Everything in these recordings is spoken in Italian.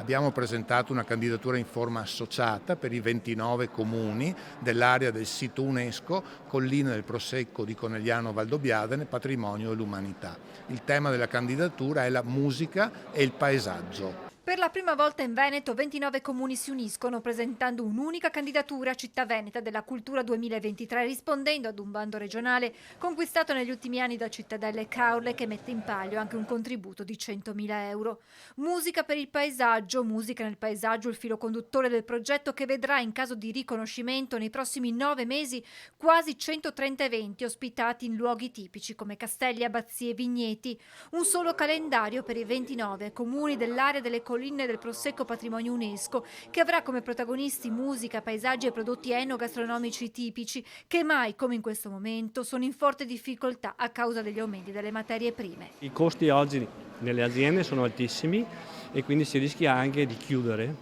Abbiamo presentato una candidatura in forma associata per i 29 comuni dell'area del sito UNESCO Colline del Prosecco di Conegliano Valdobbiadene, Patrimonio dell'Umanità. Il tema della candidatura è la musica e il paesaggio. Per la prima volta in Veneto 29 comuni si uniscono presentando un'unica candidatura a Città Veneta della Cultura 2023, rispondendo ad un bando regionale conquistato negli ultimi anni da Cittadella e Caorle, che mette in palio anche un contributo di 100.000 euro. Musica per il paesaggio, musica nel paesaggio, il filo conduttore del progetto, che vedrà in caso di riconoscimento nei prossimi 9 mesi quasi 130 eventi ospitati in luoghi tipici come castelli, abbazie e vigneti. Un solo calendario per i 29 comuni dell'area delle colline del Prosecco Patrimonio UNESCO, che avrà come protagonisti musica, paesaggi e prodotti enogastronomici tipici, che mai come in questo momento sono in forte difficoltà a causa degli aumenti delle materie prime. I costi oggi nelle aziende sono altissimi e quindi si rischia anche di chiudere,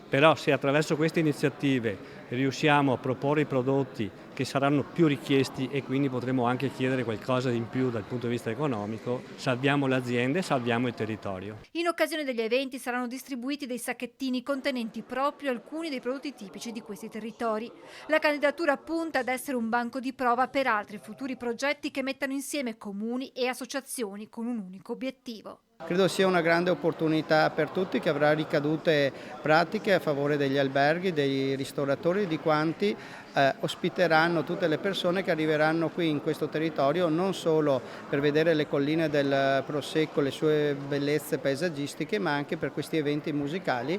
però se attraverso queste iniziative riusciamo a proporre i prodotti che saranno più richiesti e quindi potremo anche chiedere qualcosa in più dal punto di vista economico, salviamo le aziende e salviamo il territorio. In occasione degli eventi saranno distribuiti dei sacchettini contenenti proprio alcuni dei prodotti tipici di questi territori. La candidatura punta ad essere un banco di prova per altri futuri progetti che mettano insieme comuni e associazioni con un unico obiettivo. Credo sia una grande opportunità per tutti, che avrà ricadute pratiche a favore degli alberghi, dei ristoratori e di quanti ospiteranno tutte le persone che arriveranno qui in questo territorio, non solo per vedere le colline del Prosecco, le sue bellezze paesaggistiche, ma anche per questi eventi musicali.